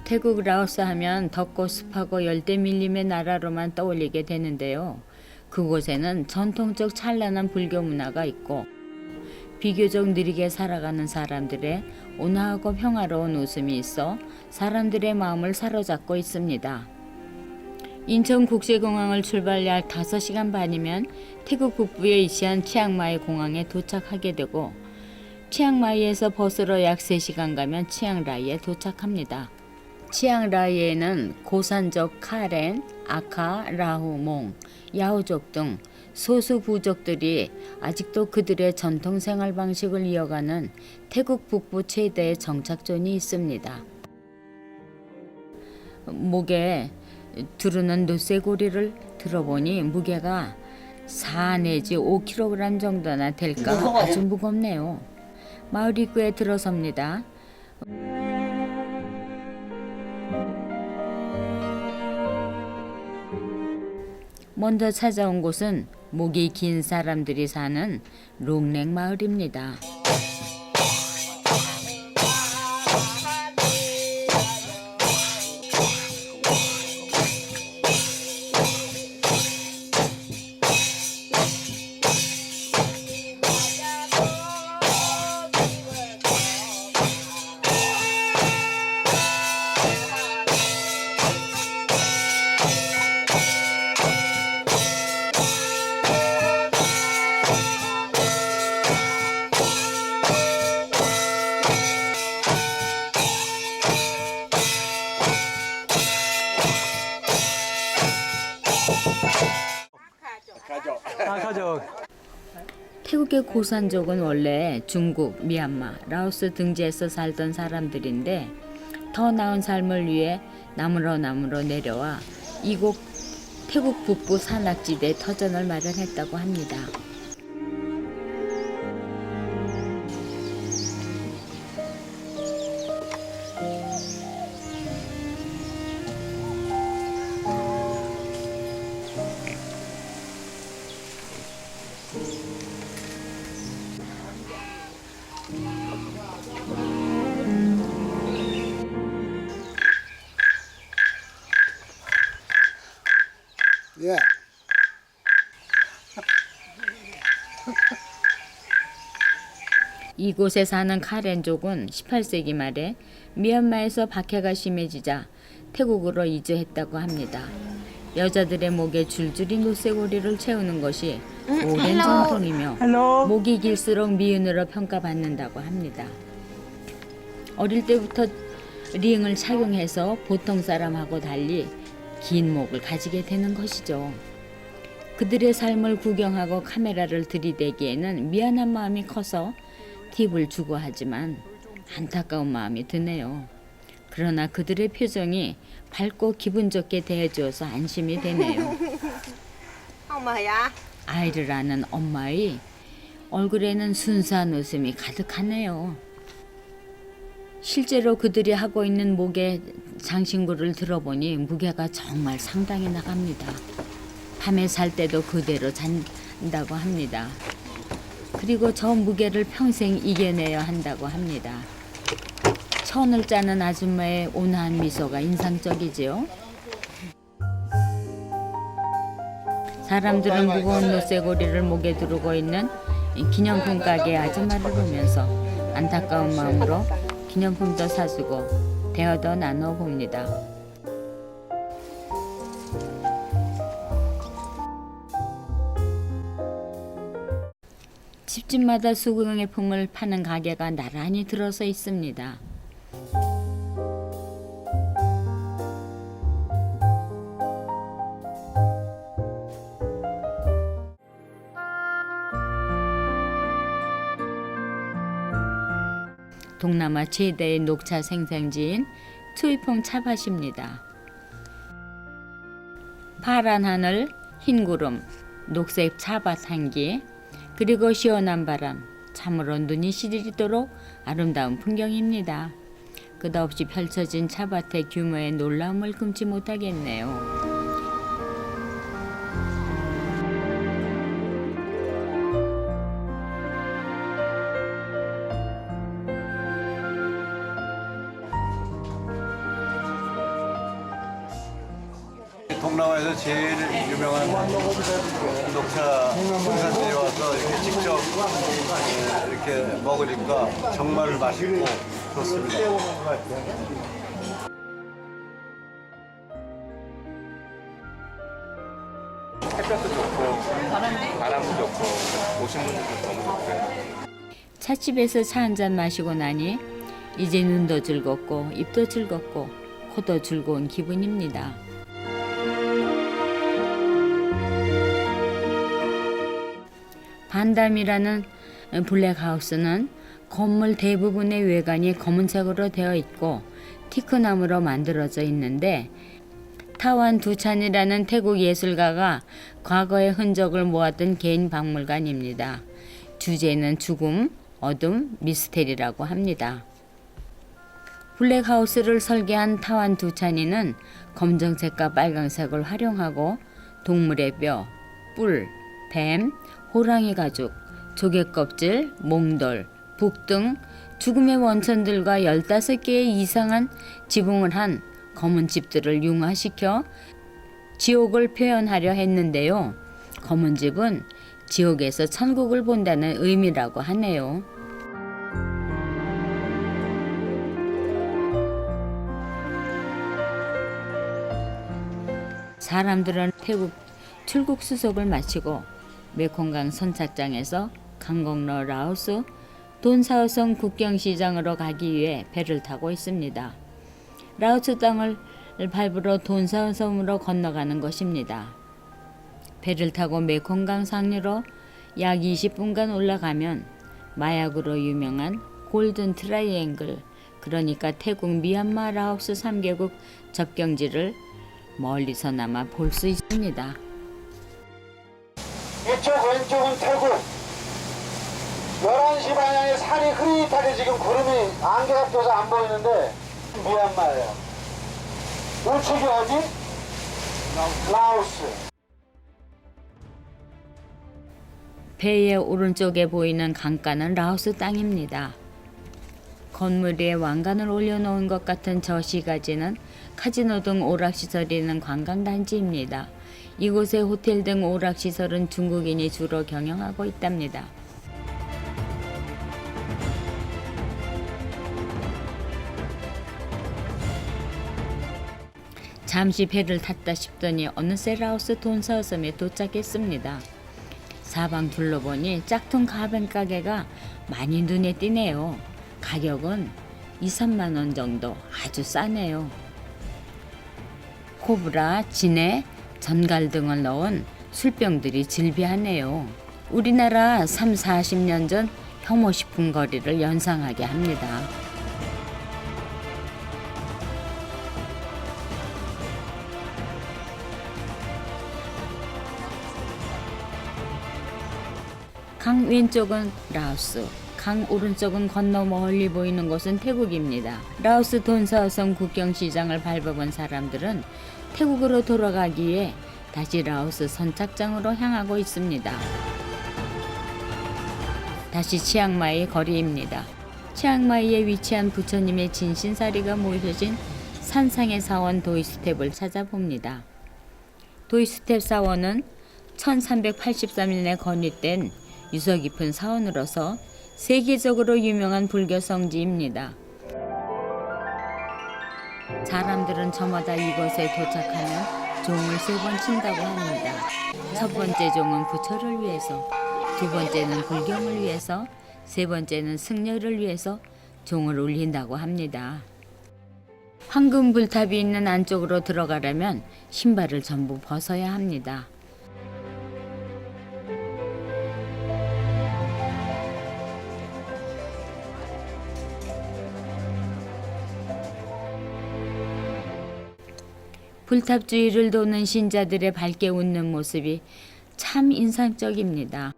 태국 라오스 하면 덥고 습하고 열대 밀림의 나라로만 떠올리게 되는데요. 그곳에는 전통적 찬란한 불교 문화가 있고 비교적 느리게 살아가는 사람들의 온화하고 평화로운 웃음이 있어 사람들의 마음을 사로잡고 있습니다. 인천국제공항을 출발 약 5시간 반이면 태국 북부에 위치한 치앙마이 공항에 도착하게 되고 치앙마이에서 버스로 약 3시간 가면 치앙라이에 도착합니다. 치앙라이에는 고산족 카렌, 아카, 라후, 몽, 야오족 등 소수 부족들이 아직도 그들의 전통 생활 방식을 이어가는 태국 북부 최대의 정착존이 있습니다. 목에 두르는 노쇠고리를 들어보니 무게가 4 내지 5kg 정도나 될까 아주 무겁네요. 마을 입구에 들어섭니다. 먼저 찾아온 곳은 목이 긴 사람들이 사는 롱랭 마을입니다. 태국의 고산족은 원래 중국, 미얀마, 라오스 등지에서 살던 사람들인데 더 나은 삶을 위해 나무로 내려와 이곳 태국 북부 산악지대에 터전을 마련했다고 합니다. 예. 이곳에 사는 카렌족은 18세기 말에 미얀마에서 박해가 심해지자 태국으로 이주했다고 합니다. 여자들의 목에 줄줄이 노쇠고리를 채우는 것이 오랜 전통이며 목이 길수록 미인으로 평가받는다고 합니다. 어릴 때부터 링을 착용해서 보통 사람하고 달리 긴 목을 가지게 되는 것이죠. 그들의 삶을 구경하고 카메라를 들이대기에는 미안한 마음이 커서 팁을 주고 하지만 안타까운 마음이 드네요. 그러나 그들의 표정이 밝고 기분 좋게 대해주어서 안심이 되네요. 아이를 아는 엄마의 얼굴에는 순수한 웃음이 가득하네요. 실제로 그들이 하고 있는 목의 장신구를 들어보니 무게가 정말 상당히 나갑니다. 밤에 잘 때도 그대로 잔다고 합니다. 그리고 저 무게를 평생 이겨내야 한다고 합니다. 천을 짜는 아줌마의 온화한 미소가 인상적이지요. 사람들은 무거운 노쇠고리를 목에 두르고 있는 기념품 가게 아줌마를 보면서 안타까운 마음으로 기념품도 사주고 대화도 나눠봅니다. 집집마다 수공예품을 파는 가게가 나란히 들어서 있습니다. 동남아 최대의 녹차 생산지인 투이퐁 차밭입니다. 파란 하늘, 흰 구름, 녹색 차밭 향기, 그리고 시원한 바람, 참으로 눈이 시리도록 아름다운 풍경입니다. 끝없이 펼쳐진 차밭의 규모에 놀라움을 금치 못하겠네요. 동남아에서 제일 유명한 녹차 생산들이 와서 이렇게 직접 이렇게 먹으니까 정말 맛있고 좋습니다. 햇볕도 좋고 바람도 좋고 오신 분들도 너무 좋고요. 찻집에서 차 한 잔 마시고 나니 이제 눈도 즐겁고 입도 즐겁고 코도 즐거운 기분입니다. 반담이라는 블랙하우스는 건물 대부분의 외관이 검은색으로 되어 있고 티크나무로 만들어져 있는데 타완 두찬이라는 태국 예술가가 과거의 흔적을 모았던 개인 박물관입니다. 주제는 죽음, 어둠, 미스테리라고 합니다. 블랙하우스를 설계한 타완 두찬이는 검정색과 빨강색을 활용하고 동물의 뼈, 뿔, 뱀, 호랑이 가죽, 조개 껍질, 몽돌, 북 등 죽음의 원천들과 15개의 이상한 지붕을 한 검은 집들을 융화시켜 지옥을 표현하려 했는데요. 검은 집은 지옥에서 천국을 본다는 의미라고 하네요. 사람들은 태국 출국 수속을 마치고 메콩강 선착장에서 강곡로 라오스 돈사오성 국경시장으로 가기 위해 배를 타고 있습니다. 라오스 땅을 밟으러 돈사오섬으로 건너가는 것입니다. 배를 타고 메콩강 상류로 약 20분간 올라가면 마약으로 유명한 골든 트라이앵글, 그러니까 태국, 미얀마, 라오스 3개국 접경지를 멀리서나마 볼 수 있습니다. 이쪽 왼쪽은 태국 11시 방향에 산이 흐릿하게 지금 구름이 안개가 껴서 안 보이는데 미얀마예요. 우측이 어디? 라오스. 배의 오른쪽에 보이는 강가는 라오스 땅입니다. 건물 위에 왕관을 올려놓은 것 같은 저 시가지는 카지노 등 오락시설이 있는 관광단지입니다. 이곳의 호텔 등 오락시설은 중국인이 주로 경영하고 있답니다. 잠시 배를 탔다 싶더니 어느새 라오스 돈사섬에 도착했습니다. 사방 둘러보니 짝퉁 가ben 가게가 많이 눈에 띄네요. 가격은 2~3만 원 정도, 아주 싸네요. 코브라, 진해, 전갈 등을 넣은 술병들이 즐비하네요. 우리나라 30~40년 전 혐오식품 거리를 연상하게 합니다. 강 왼쪽은 라오스, 강 오른쪽은 건너 멀리 보이는 곳은 태국입니다. 라오스 돈사오성 국경시장을 밟아본 사람들은 태국으로 돌아가기 위해 다시 라오스 선착장으로 향하고 있습니다. 다시 치앙마이 거리입니다. 치앙마이에 위치한 부처님의 진신사리가 모셔진 산상의 사원 도이스텝을 찾아봅니다. 도이스텝 사원은 1383년에 건립된 유서 깊은 사원으로서 세계적으로 유명한 불교 성지입니다. 사람들은 저마다 이곳에 도착하면 종을 3번 친다고 합니다. 첫 번째 종은 부처를 위해서, 두 번째는 불경을 위해서, 세 번째는 승려를 위해서 종을 울린다고 합니다. 황금 불탑이 있는 안쪽으로 들어가려면 신발을 전부 벗어야 합니다. 불탑 주위를 도는 신자들의 밝게 웃는 모습이 참 인상적입니다.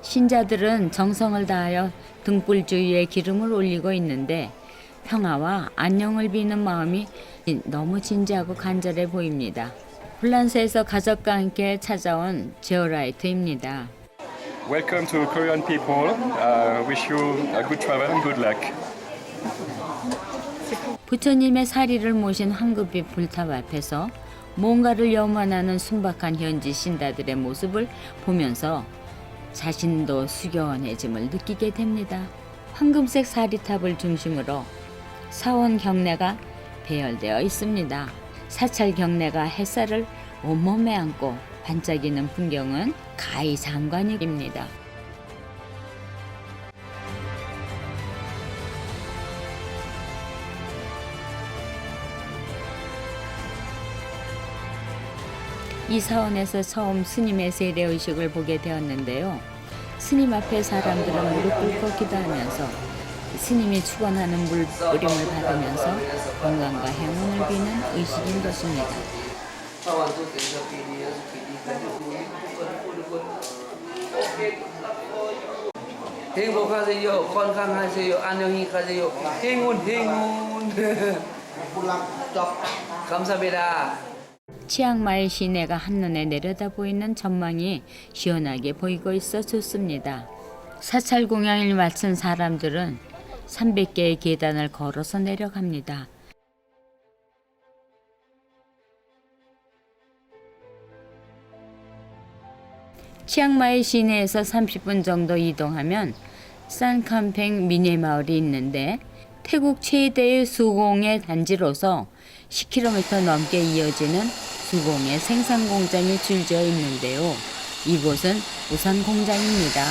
신자들은 정성을 다하여 등불 주위에 기름을 올리고 있는데 평화와 안녕을 비는 마음이 너무 진지하고 간절해 보입니다. 폴란스에서 가족과 함께 찾아온 제어라이트입니다. Welcome to Korean people. Wish you a good travel and good luck. 부처님의 사리를 모신 황급빛 불탑 앞에서 뭔가를 염원하는 순박한 현지 신다들의 모습을 보면서 자신도 수교원해짐을 느끼게 됩니다. 황금색 사리탑을 중심으로 사원 경내가 배열되어 있습니다. 사찰 경내가 햇살을 온몸에 안고 반짝이는 풍경은 가히 장관입니다. 이 사원에서 처음 스님의 세례 의식을 보게 되었는데요. 스님 앞에 사람들은 무릎 꿇고 기도하면서 스님이 축원하는 물 뿌림을 받으면서 건강과 행운을 비는 의식인 것입니다. 행복하세요. 건강하세요. 안녕히 가세요. 행운. 감사합니다. 치앙마이 시내가 한눈에 내려다 보이는 전망이 시원하게 보이고 있어 좋습니다. 사찰 공양을 마친 사람들은 300개의 계단을 걸어서 내려갑니다. 치앙마이 시내에서 30분 정도 이동하면 산캄팽 미니 마을이 있는데 태국 최대의 수공예 단지로서 10km 넘게 이어지는 수공예 생산 공장이 줄지어 있는데요. 이곳은 우산 공장입니다.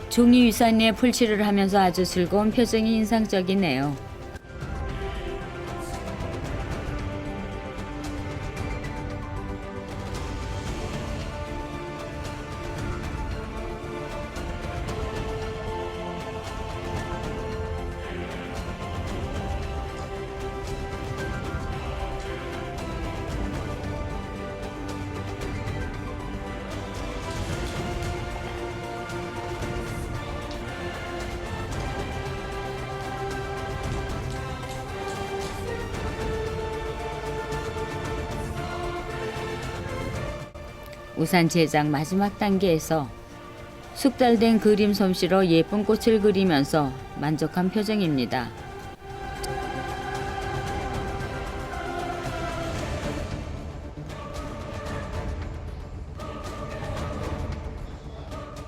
종이 위산에 풀칠을 하면서 아주 즐거운 표정이 인상적이네요. 우산 제작 마지막 단계에서 숙달된 그림 솜씨로 예쁜 꽃을 그리면서 만족한 표정입니다.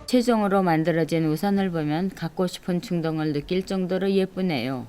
최종으로 만들어진 우산을 보면 갖고 싶은 충동을 느낄 정도로 예쁘네요.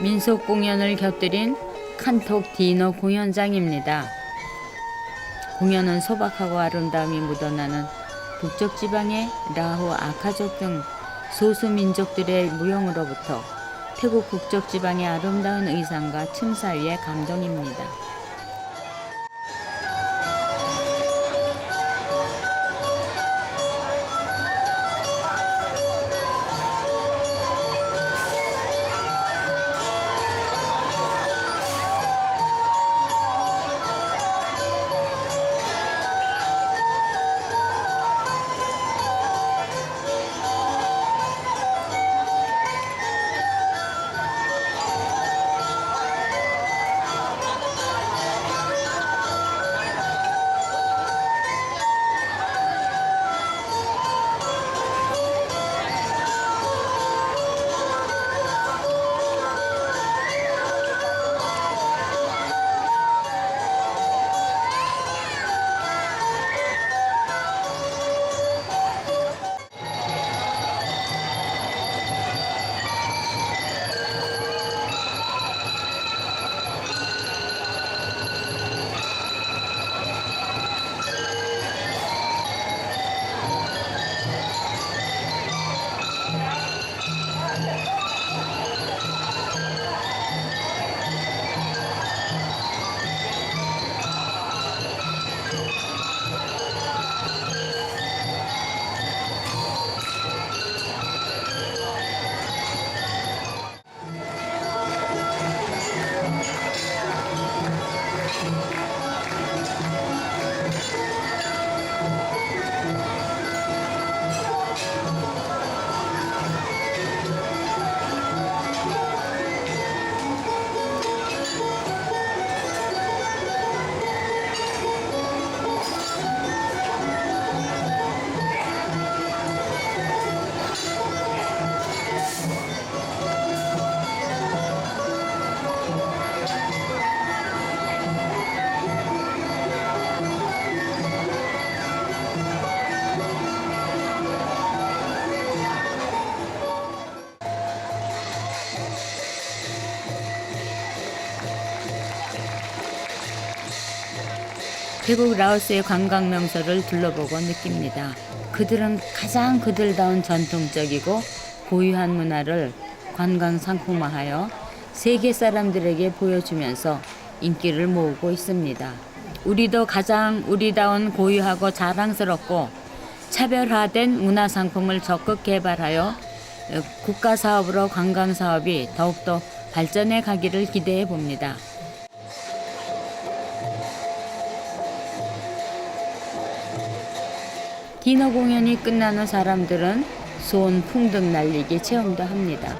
민속 공연을 곁들인 칸톡 디너 공연장입니다. 공연은 소박하고 아름다움이 묻어나는 북쪽 지방의 라호, 아카족 등 소수 민족들의 무용으로부터 태국 북쪽 지방의 아름다운 의상과 춤 사이의 감동입니다. 태국 라오스의 관광 명소를 둘러보고 느낍니다. 그들은 가장 그들다운 전통적이고 고유한 문화를 관광 상품화하여 세계 사람들에게 보여주면서 인기를 모으고 있습니다. 우리도 가장 우리다운 고유하고 자랑스럽고 차별화된 문화 상품을 적극 개발하여 국가 사업으로 관광 사업이 더욱더 발전해 가기를 기대해 봅니다. 디너 공연이 끝난 후 사람들은 소원 풍등 날리기 체험도 합니다.